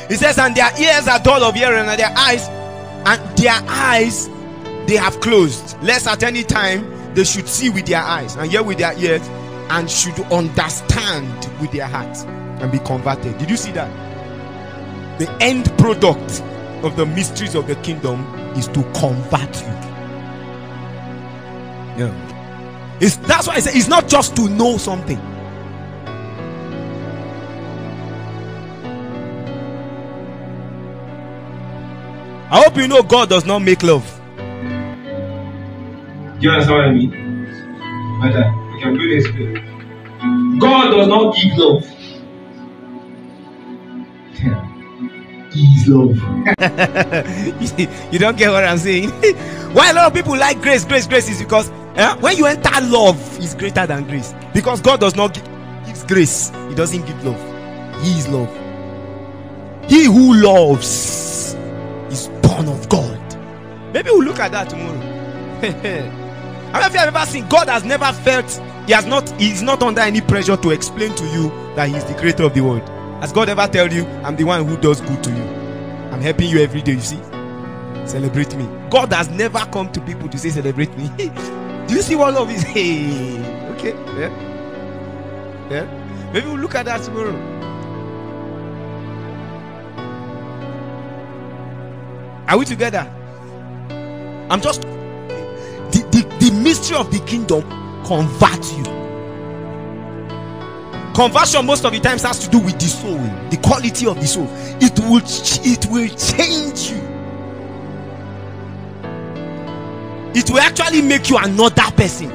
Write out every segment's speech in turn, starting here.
He says, and their ears are dull of hearing, and their eyes they have closed, lest at any time they should see with their eyes and hear with their ears, and should understand with their hearts and be converted. Did you see that? The end product of the mysteries of the kingdom is to convert you. Yeah. That's why I say it's not just to know something. I hope you know God does not make love. Do you understand what I mean? Brother, we can do this. God does not give love. He is love. You don't get what I'm saying? Why a lot of people like grace is because when you enter love, is greater than grace. Because God does not give grace. He doesn't give love. He is love. He who loves is born of God. Maybe we'll look at that tomorrow. I don't know if you have ever seen, God has never felt, he's not under any pressure to explain to you that he's the creator of the world. Has God ever tell you, I'm the one who does good to you? I'm helping you every day, you see? Celebrate me. God has never come to people to say, celebrate me. Do you see what love is? Hey, okay, yeah. Maybe we'll look at that tomorrow. Are we together? I'm just the mystery of the kingdom converts you. Conversion most of the times has to do with the soul, the quality of the soul. It will change you. It will actually make you another person.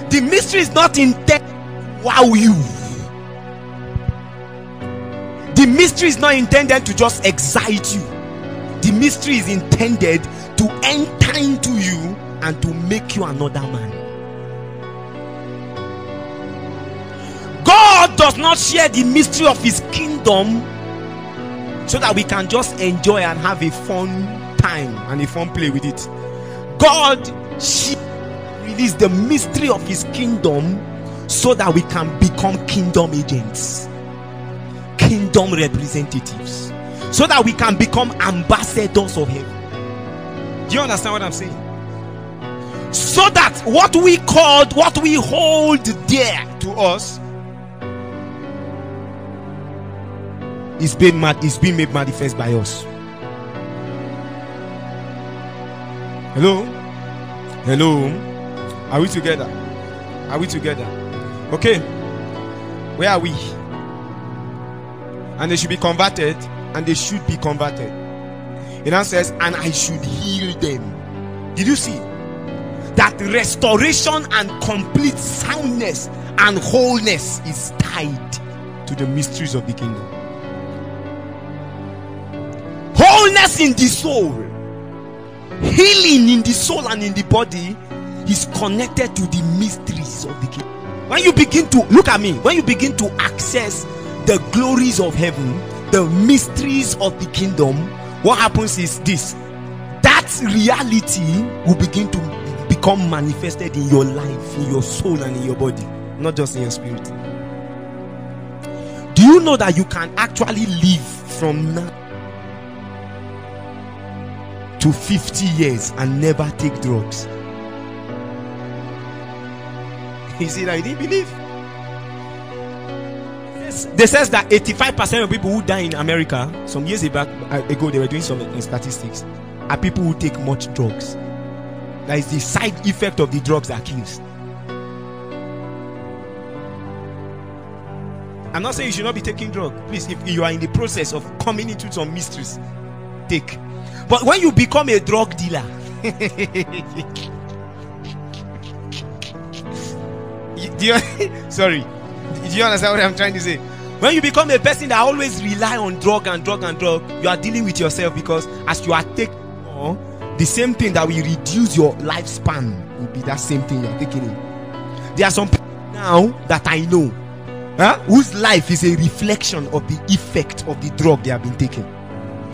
The mystery is not intended to wow you. The mystery is not intended to just excite you. The mystery is intended to enter into you and to make you another man. God does not share the mystery of his kingdom so that we can just enjoy and have a fun time and a fun play with it. God released the mystery of his kingdom so that we can become kingdom agents, kingdom representatives, so that we can become ambassadors of heaven. Do you understand what I'm saying? So that what we hold dear to us is being made manifest by us. Hello, are we together? Okay, where are we? And they should be converted, and they should be converted. It now says, and I should heal them. Did you see that restoration and complete soundness and wholeness is tied to the mysteries of the kingdom? Wholeness in the soul, healing in the soul and in the body is connected to the mysteries of the kingdom. When you begin to look at me, when you begin to access the glories of heaven, the mysteries of the kingdom, what happens is this: that reality will begin to become manifested in your life, in your soul and in your body, not just in your spirit. Do you know that you can actually live from now to 50 years and never take drugs? You see that you didn't believe. They says that 85% of people who die in America, some years ago they were doing some statistics, are people who take much drugs. That is the side effect of the drugs that kills. I'm not saying you should not be taking drugs. Please, if you are in the process of coming into some mysteries, take. But when you become a drug dealer, sorry, do you understand what I'm trying to say? When you become a person that always rely on drug, you are dealing with yourself, because as you are taking more, the same thing that will reduce your lifespan will be that same thing you are taking in. There are some people now that I know whose life is a reflection of the effect of the drug they have been taking.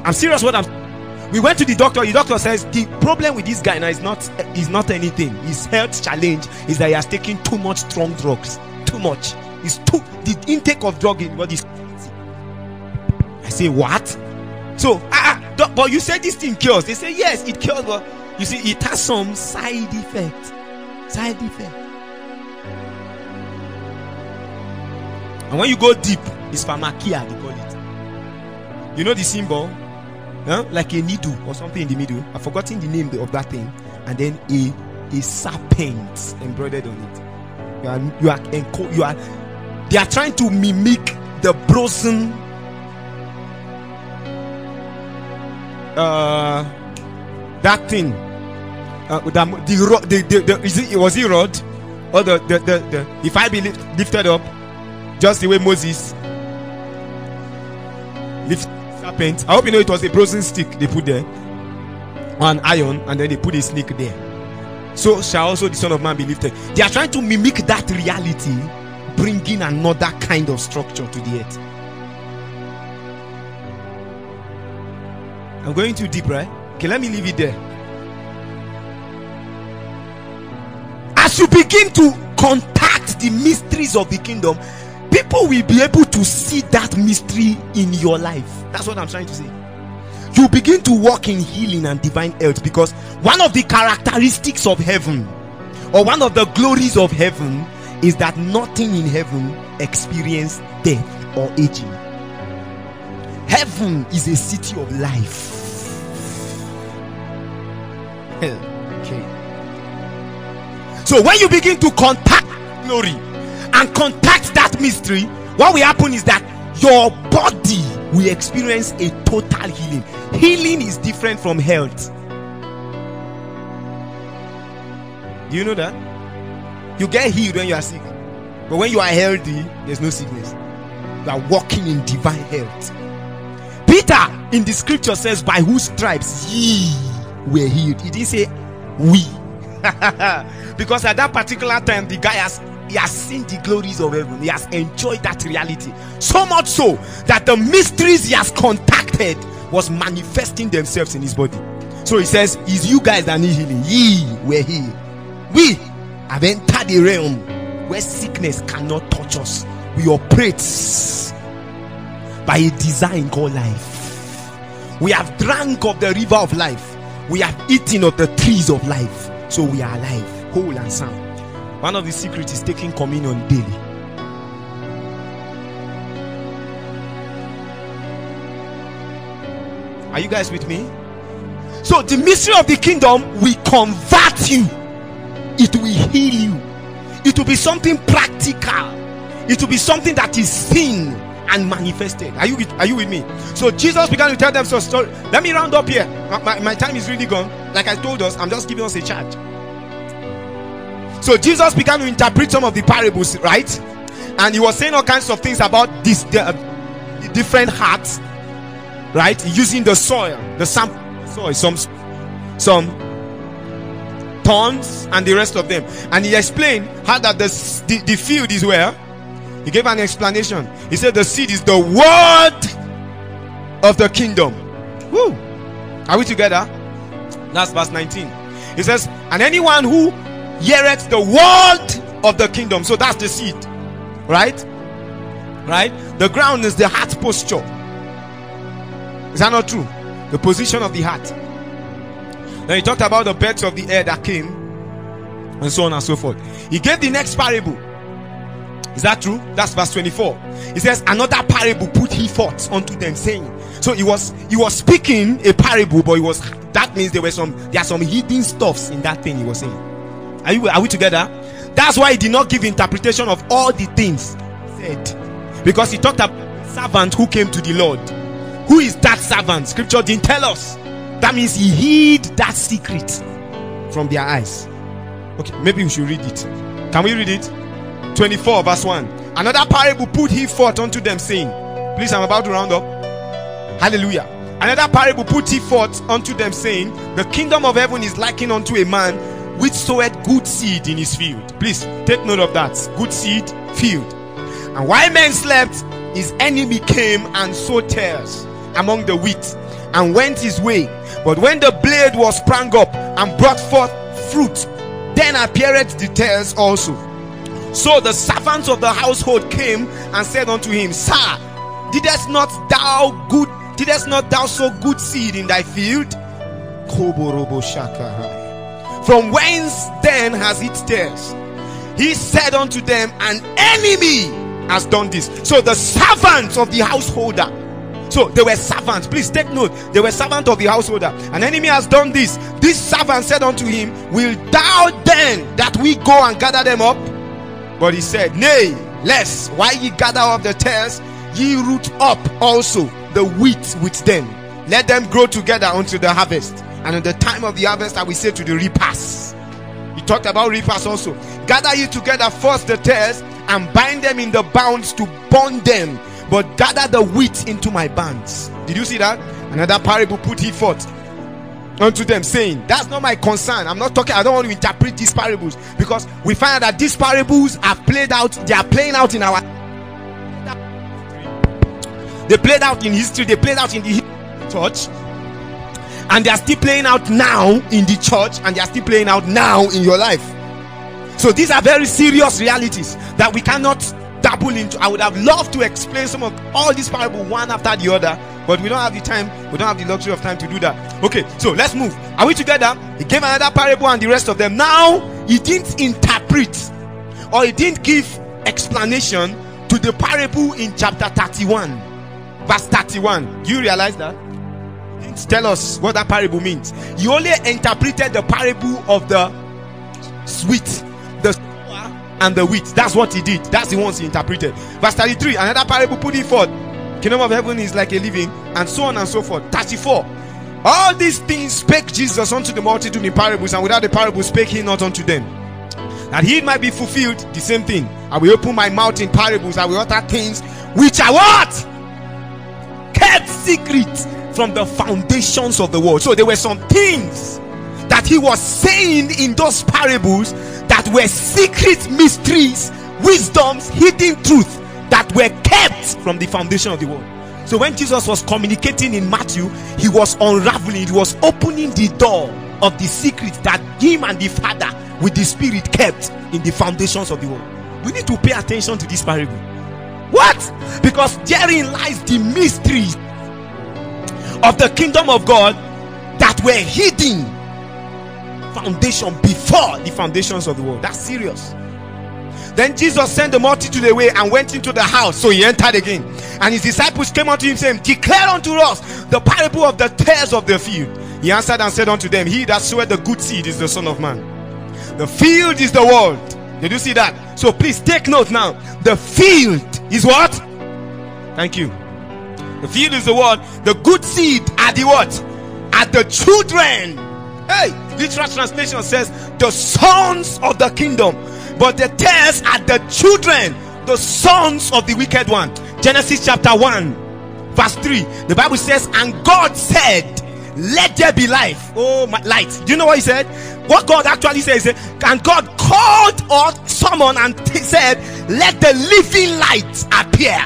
I'm serious what I'm. We went to the doctor says the problem with this guy now is not anything. His health challenge is that he has taken too much strong drugs. Too much. The intake of drug in body is crazy. I say, what? So, but you said this thing cures. They say yes, it cures, but you see, it has some side effect. Side effect. And when you go deep, it's pharmakia, they call it. You know the symbol? Huh? Like a needle or something in the middle. I've forgotten the name of that thing. And then a serpent embroidered on it. They are trying to mimic the brazen that thing. Was it rod? Or the if I be lifted up, just the way Moses lifted serpent. I hope you know it was a brazen stick they put there on iron, and then they put a snake there. So shall also the Son of Man be lifted. They are trying to mimic that reality, bringing another kind of structure to the earth. I'm going too deep, right? Okay, let me leave it there. As you begin to contact the mysteries of the kingdom, people will be able to see that mystery in your life. That's what I'm trying to say. You begin to walk in healing and divine health, because one of the characteristics of heaven, or one of the glories of heaven, is that nothing in heaven experiences death or aging. Heaven is a city of life. Okay. So when you begin to contact glory and contact that mystery, what will happen is that your body will experience a total healing. Healing is different from health. Do you know that? You get healed when you are sick, but when you are healthy, there's no sickness. You are walking in divine health. Peter in the scripture says, by whose stripes ye were healed. He didn't say we. Because at that particular time, the guy has seen the glories of heaven. He has enjoyed that reality, so much so that the mysteries he has contacted was manifesting themselves in his body. So he says, it's you guys that need healing. Ye were healed. We have entered the realm where sickness cannot touch us. We operate by a design called life. We have drank of the river of life. We have eaten of the trees of life. So we are alive, whole and sound. One of the secrets is taking communion daily. Are you guys with me? So the mystery of the kingdom will convert you. It will heal you. It will be something practical. It will be something that is seen and manifested. Are you with me? So Jesus began to tell them some story. Let me round up here. My time is really gone. Like I told us, I'm just giving us a charge. So Jesus began to interpret some of the parables, right? And he was saying all kinds of things about this, the different hearts, right? Using the soil, the sample soil, some thorns and the rest of them. And he explained how that the field is where. He gave an explanation. He said the seed is the word of the kingdom. Woo! Are we together? That's verse 19. He says, and anyone who heareth the word of the kingdom. So that's the seed. Right? The ground is the heart posture. Is that not true? The position of the heart. Then he talked about the birds of the air that came, and so on and so forth. He gave the next parable. Is that true? That's verse 24. He says, another parable put he forth unto them, saying. So he was speaking a parable, but that means there are some hidden stuffs in that thing he was saying. Are we together? That's why he did not give interpretation of all the things said, because he talked about a servant who came to the Lord. Who is that servant? Scripture didn't tell us. That means he hid that secret from their eyes. Okay, maybe we should read it. Can we read it? 24 verse 1. Another parable put he forth unto them, saying. Please, I'm about to round up. Hallelujah. Another parable put he forth unto them, saying, the kingdom of heaven is likened unto a man which sowed good seed in his field. Please take note of that. Good seed, field. And while men slept, his enemy came and sowed tares among the wheat, and went his way. But when the blade was sprang up and brought forth fruit, then appeared the tares also. So the servants of the household came and said unto him, Sir, didst not thou Didst not thou sow good seed in thy field? From whence then has it tares? He said unto them, an enemy has done this. So the servants of the householder, so they were servants, please take note, they were servants of the householder. An enemy has done this. This servant said unto him, will thou then that we go and gather them up? But he said, nay, lest while ye gather up the tares, ye root up also the wheat with them. Let them grow together until the harvest. And in the time of the harvest, I will say to the reapers. He talked about reapers also. Gather ye together first the tares, and bind them in the bounds to burn them, but gather the wheat into my bands. Did you see that? Another parable put he forth unto them, saying, that's not my concern. I'm not talking, I don't want to interpret these parables, because we find out that these parables have played out, they are playing out in our, they played out in history, they played out in the church, and they are still playing out now in the church, and they are still playing out now in your life. So these are very serious realities that we cannot dabble into. I would have loved to explain some of all these parables one after the other, but we don't have the time, we don't have the luxury of time to do that. Okay, so let's move. Are we together? He gave another parable and the rest of them. Now he didn't interpret, or he didn't give explanation to the parable in chapter 31 verse 31. Do you realize that? He didn't tell us what that parable means. He only interpreted the parable of the sweet, the sower and the wheat. That's what he did. That's the ones he interpreted. Verse 33, another parable put it forth. Kingdom of heaven is like a living, and so on and so forth. 34, all these things spake Jesus unto the multitude in parables, and without the parable spake he not unto them, that he might be fulfilled. The same thing. I will open my mouth in parables, I will utter things which are what? Kept secret from the foundations of the world. So there were some things that he was saying in those parables that were secret mysteries, wisdoms, hidden truth that were kept from the foundation of the world. So when Jesus was communicating in Matthew, he was unraveling, he was opening the door of the secret that him and the Father with the Spirit kept in the foundations of the world. We need to pay attention to this parable. What? Because therein lies the mysteries of the kingdom of God that were hidden foundation before the foundations of the world. That's serious. Then Jesus sent the multitude away and went into the house. So he entered again, and his disciples came unto him, saying, declare unto us the parable of the tares of the field. He answered and said unto them, he that soweth the good seed is the Son of Man. The field is the world. Did you see that? So please take note now. The field is what? Thank you. The field is the world. The good seed are the what? Are the children. Hey, literal translation says the sons of the kingdom. But the tares are the children, the sons of the wicked one. Genesis chapter 1 verse 3. The Bible says, and God said, let there be life. Oh, my light. Do you know what he said? What God actually says, and God called or summoned and said, let the living light appear.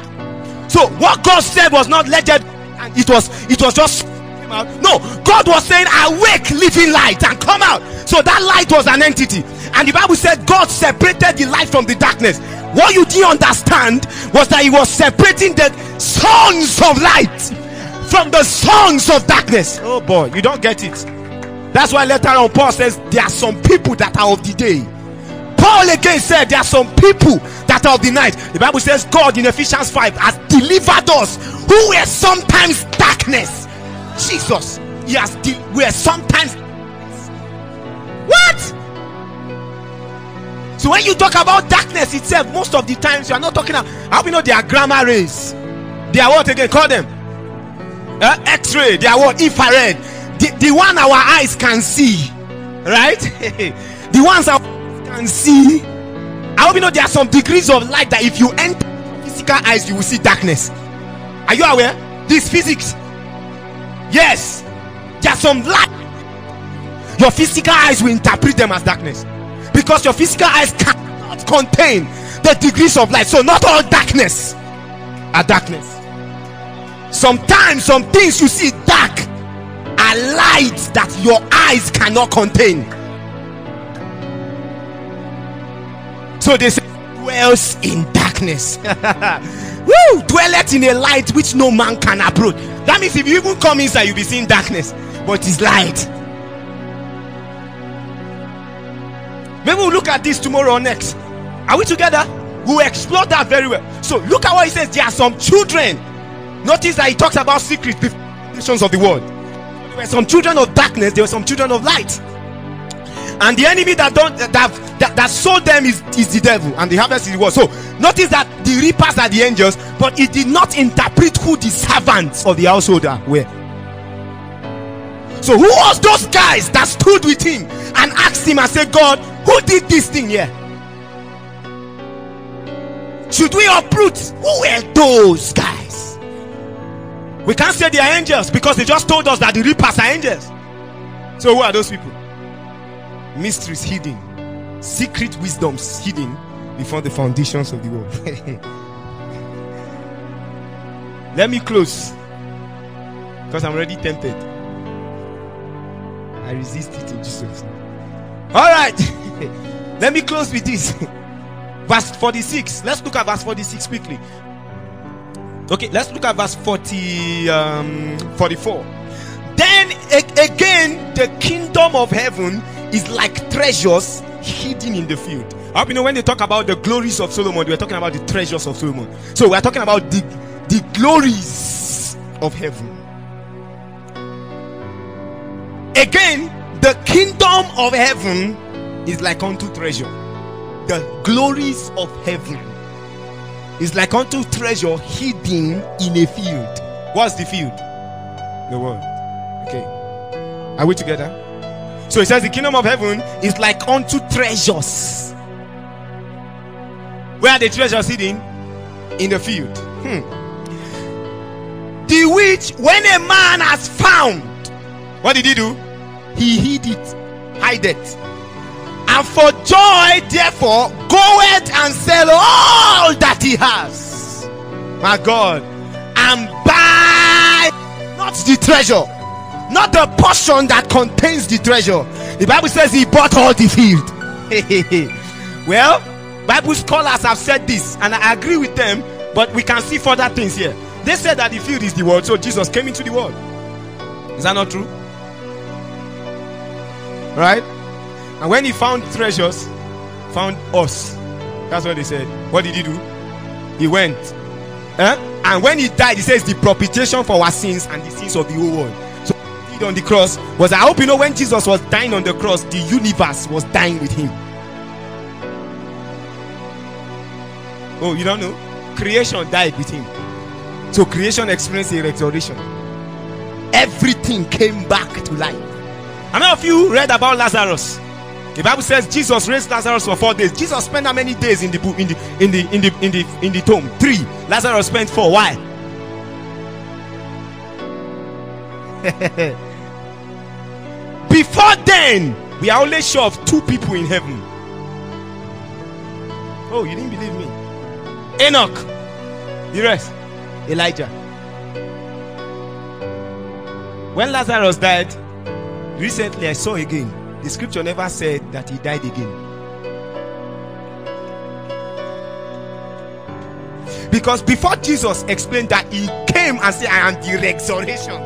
So what God said was not let there, and it was just out. No, God was saying, awake, living light, and come out. So that light was an entity, and the Bible said God separated the light from the darkness. What you didn't understand was that he was separating the sons of light from the sons of darkness. Oh boy, you don't get it. That's why later on Paul says there are some people that are of the day. Paul again said there are some people that are of the night. The Bible says God in Ephesians 5 has delivered us who were sometimes darkness. Jesus, he has were sometimes. What? So when you talk about darkness itself, most of the times you are not talking about, how we know they are gamma rays. They are what again? Call them X-ray. They are what? Infrared. The one our eyes can see, right? The ones our eyes can see. I hope you know there are some degrees of light that if you enter physical eyes, you will see darkness. Are you aware? This physics. Yes, there are some light. Your physical eyes will interpret them as darkness, because your physical eyes cannot contain the degrees of light. So not all darkness are darkness. Sometimes some things you see dark are light that your eyes cannot contain. So they say dwells in darkness. Woo! Dwelleth in a light which no man can approach. That means if you even come inside, you'll be seeing darkness, but it's light. Maybe we'll look at this tomorrow or next. Are we together? We'll explore that very well. So look at what he says. There are some children. Notice that he talks about secrets before the nations of the world. There were some children of darkness, there were some children of light. And the enemy that sold them is the devil, and the harvest is the world. So notice that the reapers are the angels, but it did not interpret who the servants of the householder were. So who was those guys that stood with him and asked him and said, God, who did this thing here? Should we uproot? Who were those guys? We can't say they are angels because they just told us that the reapers are angels. So who are those people? Mysteries hidden, secret wisdoms hidden before the foundations of the world. Let me close because I'm already tempted. I resist it in Jesus' name. All right. Let me close with this. Verse 46. Let's look at verse 46 quickly. Okay, let's look at verse 44. Then again, the kingdom of heaven is like treasures hidden in the field. I hope you know when they talk about the glories of Solomon, we're talking about the treasures of Solomon. So we're talking about the glories of heaven. Again, the kingdom of heaven is like unto treasure. The glories of heaven is like unto treasure hidden in a field. What's the field? The world. Okay. Are we together? So it says the kingdom of heaven is like unto treasures. Where are the treasures hidden? In the field. The which when a man has found, what did he do? He hid it, hide it. And for joy, therefore, goeth and sell all that he has. My God. And buy not the treasure, not the portion that contains the treasure. The Bible says he bought all the field. Well, Bible scholars have said this, and I agree with them, but we can see further things here. They said that the field is the world, so Jesus came into the world. Is that not true? Right? And when he found treasures, found us. That's what they said. What did he do? He went. And when he died, he says the propitiation for our sins and the sins of the whole world. So what he did on the cross was, I hope you know, when Jesus was dying on the cross, the universe was dying with him. Oh, you don't know? Creation died with him. So creation experienced a restoration. Everything came back to life. How many of you read about Lazarus? The Bible says Jesus raised Lazarus for 4 days. Jesus spent how many days in the tomb? 3. Lazarus spent 4. Why? Before then, we are only sure of 2 people in heaven. Oh, you didn't believe me? Enoch. The rest, Elijah. When Lazarus died, recently I saw again, the scripture never said that he died again. Because before Jesus explained that he came and said, I am the resurrection,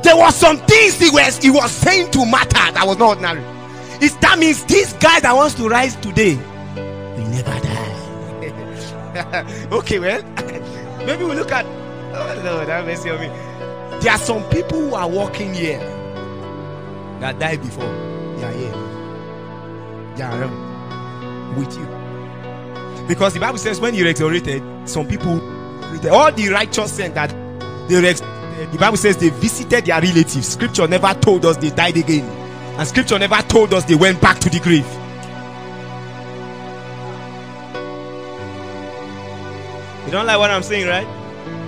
there were some things he was saying to Martha that was not ordinary. That means this guy that wants to rise today will never die. Okay, well, maybe we'll look at, oh Lord, have mercy on me. There are some people who are walking here that died before. They are here. They are around with you. Because the Bible says when you resurrected, some people, all the righteous said that the Bible says they visited their relatives. Scripture never told us they died again. And scripture never told us they went back to the grave. You don't like what I'm saying, right?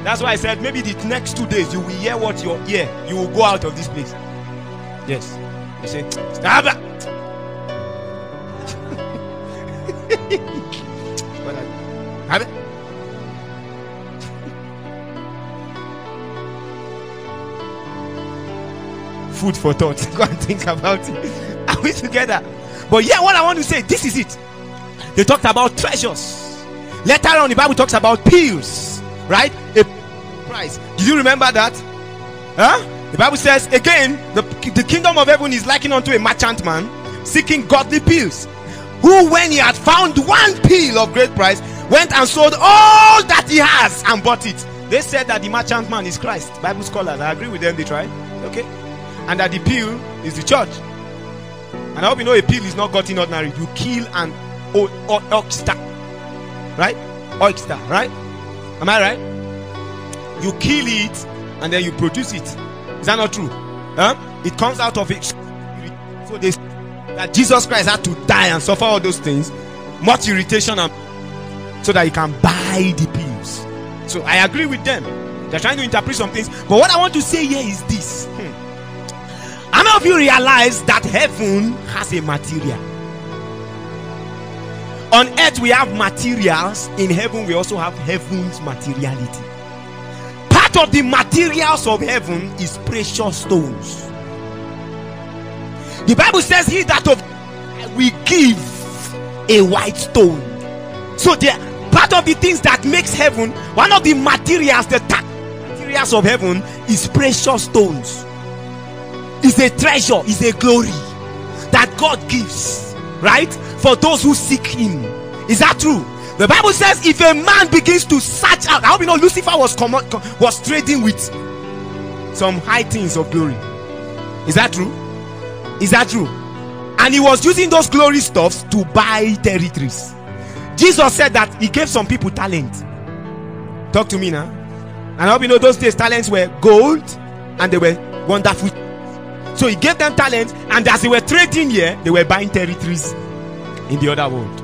That's why I said maybe the next 2 days you will hear what you're here. You will go out of this place. Yes. You say, stop it. Have it. Food for thought. Go and think about it. Are we together? But yeah, what I want to say, this is it. They talked about treasures. Later on, the Bible talks about pills, right? A price. Did you remember that? The Bible says again, the kingdom of heaven is likened unto a merchant man seeking godly pearls, who when he had found one pearl of great price, went and sold all that he has and bought it. They said that the merchant man is Christ. Bible scholars, I agree with them, they tried. Okay. And that the pearl is the church. And I hope you know a pearl is not gotten ordinary. You kill an oyster. Right? Oyster, right? Am I right? You kill it and then you produce it. Is that not true? It comes out of it. So they that Jesus Christ had to die and suffer all those things, much irritation, and so that he can buy the pills. So I agree with them. They're trying to interpret some things. But what I want to say here is this. How many of you realize that heaven has a material? On earth we have materials. In heaven we also have heaven's materiality. Part of the materials of heaven is precious stones. The Bible says, he that of we give a white stone. So part of the things that makes heaven, one of the materials, the materials of heaven is precious stones. Is a treasure, is a glory that God gives, right? For those who seek him. Is that true? The Bible says if a man begins to search out, I hope you know Lucifer was trading with some high things of glory. Is that true? Is that true? And he was using those glory stuffs to buy territories. Jesus said that he gave some people talent. Talk to me now. And I hope you know those days talents were gold and they were wonderful. So he gave them talent, and as they were trading here, they were buying territories in the other world.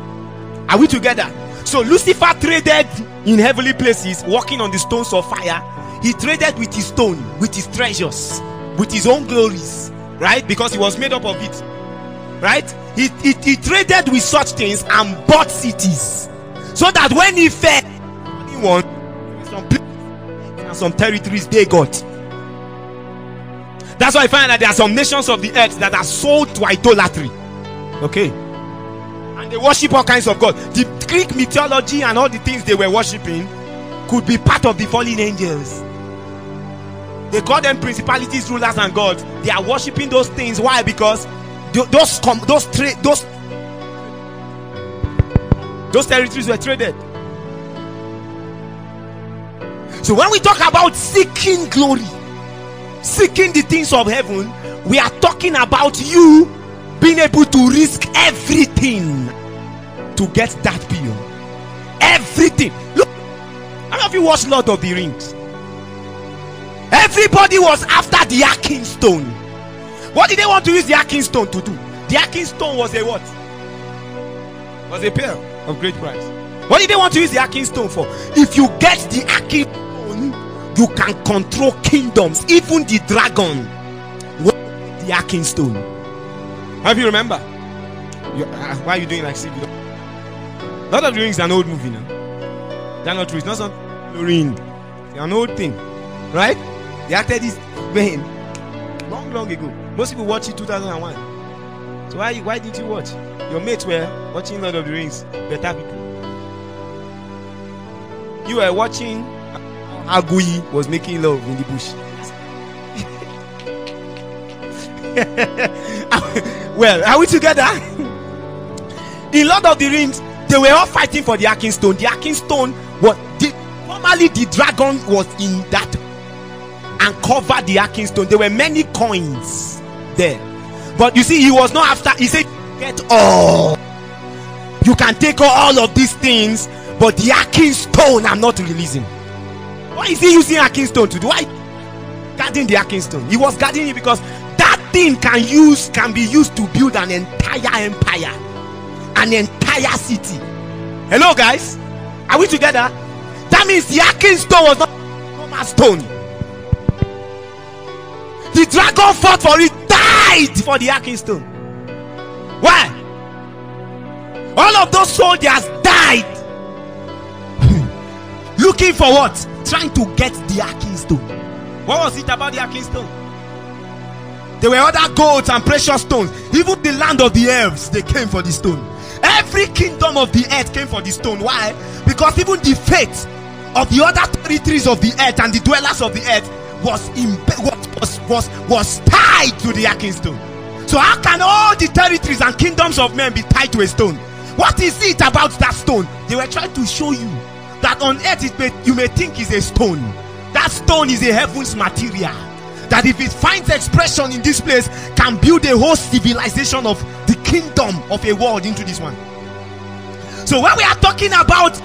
Are we together? So Lucifer traded in heavenly places, walking on the stones of fire. He traded with his stone, with his treasures, with his own glories, right? Because he was made up of it, right? He traded with such things and bought cities, so that when he fell, some territories they got. That's why I find that there are some nations of the earth that are sold to idolatry. Okay. And they worship all kinds of gods. The Greek mythology and all the things they were worshiping could be part of the fallen angels. They call them principalities, rulers, and gods. They are worshiping those things. Why? Because those territories were traded. So when we talk about seeking glory, seeking the things of heaven, we are talking about you being able to risk everything to get that pearl. Everything. Look, how many of you watched Lord of the Rings? Everybody was after the Arking Stone. What did they want to use the Arking Stone to do? The Arking Stone was a what? Was a pearl of great price. What did they want to use the Arking Stone for? If you get the Arking Stone, you can control kingdoms, even the dragon. The Arking Stone. Have you remember? Why are you doing like Steve? Lord of the Rings is an old movie now. They're not true. It's not something ring. It's an old thing, right? They acted this way long ago. Most people watched it 2001. So why did you watch? Your mates were watching Lord of the Rings. Better people. You were watching Agui was making love in the bush. Well, are we together? In Lord of the Rings, they were all fighting for the Arking Stone. The Arking Stone was formerly the dragon was in that and covered the Arking Stone. There were many coins there, but you see, he was not after. He said, "Get all. You can take all of these things, but the Arking Stone, I'm not releasing." Why is he using Arking Stone to do? Why guarding the Arking Stone? He was guarding it because that thing can be used to build an entire empire, an entire city. Hello, guys, are we together? That means the Arking Stone was not a normal stone. The dragon fought for it, died for the Arking Stone. Why? All of those soldiers died looking for what? Trying to get the Arking Stone. What was it about the Arking Stone? There were other golds and precious stones. Even the land of the elves, they came for the stone. Every kingdom of the earth came for the stone. Why? Because even the fate of the other territories of the earth and the dwellers of the earth was tied to the arking stone. So how can all the territories and kingdoms of men be tied to a stone? What is it about that stone? They were trying to show you that on earth you may think is a stone. That stone is a heaven's material. That if it finds expression in this place, can build a whole civilization of the kingdom of a world into this one. So when we are talking about,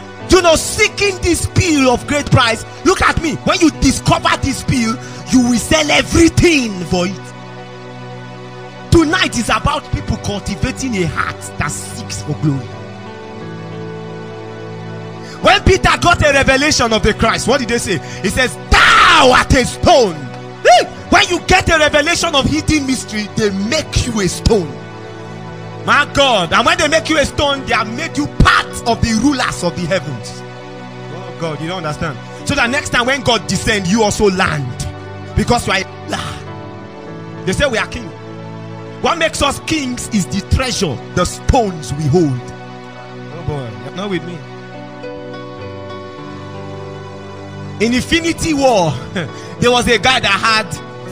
seeking this pearl of great price, look at me. When you discover this pearl, you will sell everything for it. Tonight is about people cultivating a heart that seeks for glory. When Peter got a revelation of the Christ, what did they say? He says, "Thou art a stone." When you get a revelation of hidden mystery, they make you a stone. My God. And when they make you a stone, they have made you part of the rulers of the heavens. Oh God, you don't understand. So that next time when God descends, you also land. Because you are a... They say we are king. What makes us kings is the treasure, the stones we hold. Oh boy, you're not with me. In Infinity War, there was a guy that had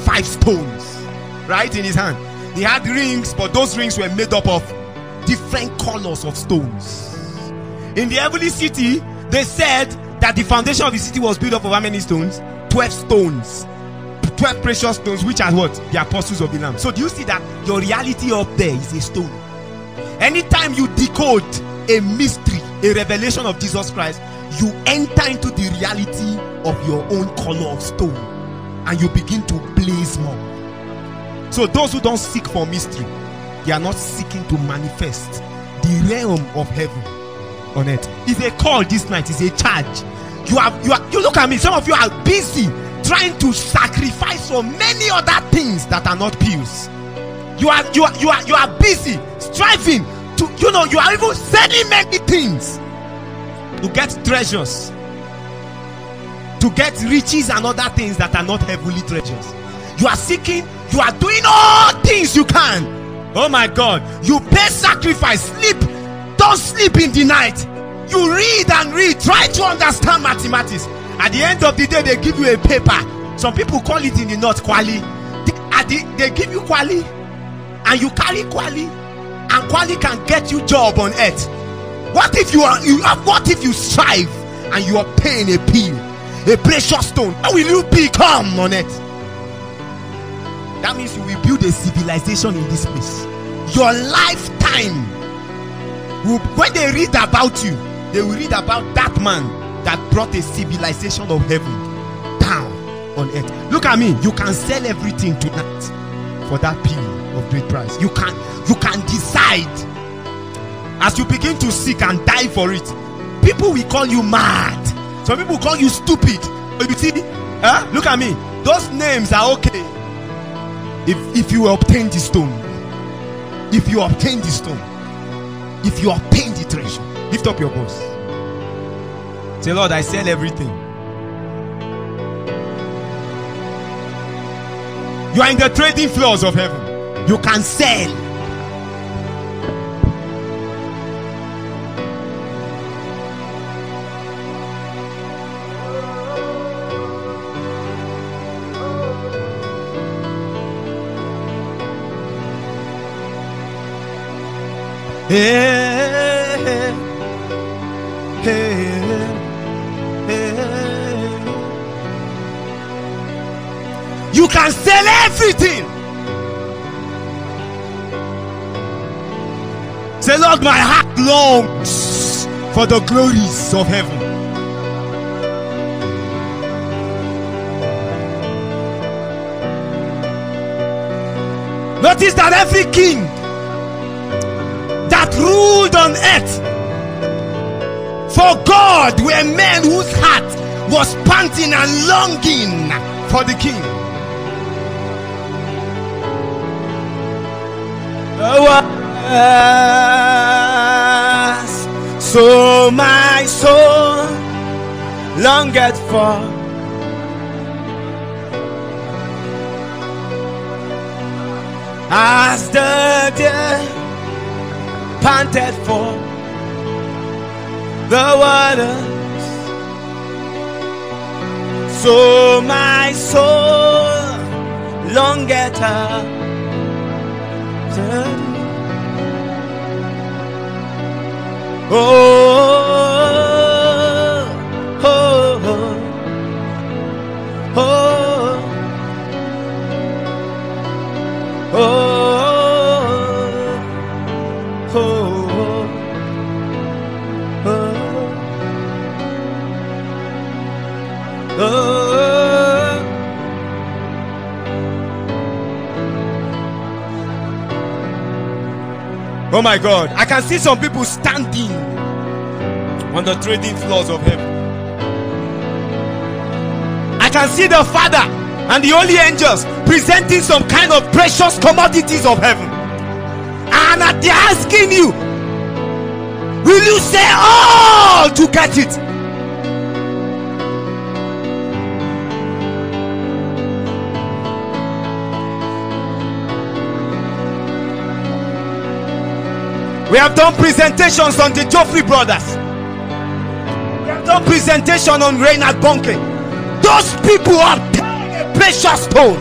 5 stones, right, in his hand. He had rings, but those rings were made up of different colors of stones. In the heavenly city, they said that the foundation of the city was built up of how many stones? 12 stones. 12 precious stones, which are what? The apostles of the Lamb. So do you see that your reality up there is a stone? Anytime you decode a mystery, a revelation of Jesus Christ, you enter into the reality of your own color of stone, and you begin to blaze more. So those who don't seek for mystery, they are not seeking to manifest the realm of heaven on earth. It's a call this night, it's a charge. You look at me, some of you are busy trying to sacrifice for many other things that are not pews. You are busy striving to, you are even selling many things to get treasures, to get riches and other things that are not heavenly treasures. You are seeking, you are doing all things you can. Oh my God, you pay sacrifice, sleep, don't sleep in the night. You read and read, try to understand mathematics. At the end of the day, they give you a paper. Some people call it in the north quali. They give you quali, and you carry quali, and quali can get you job on earth. What if what if you strive and you obtain a pearl, a precious stone? How will you become on earth? That means you will build a civilization in this place. Your lifetime. When they read about you, they will read about that man that brought a civilization of heaven down on earth. Look at me. You can sell everything tonight for that pearl of great price. You can decide. As you begin to seek and die for it, people will call you mad. Some people call you stupid. But you see, look at me. Those names are okay if you obtain the stone. If you obtain the stone, if you obtain the treasure, lift up your voice. Say, Lord, I sell everything. You are in the trading floors of heaven. You can sell. Hey, hey, hey. You can sell everything. Say, Lord, my heart longs for the glories of heaven. Notice that every king that ruled on earth for God were men whose heart was panting and longing for the king. So my soul longeth for as the deer panted for the waters, So my soul longeth after. Oh my God, I can see some people standing on the trading floors of heaven. I can see the Father and the holy angels presenting some kind of precious commodities of heaven, and they're asking you, will you say all to get it? We have done presentations on the Joffrey brothers. We have done presentation on Reinhard Bonnke. Those people are paying a precious stone.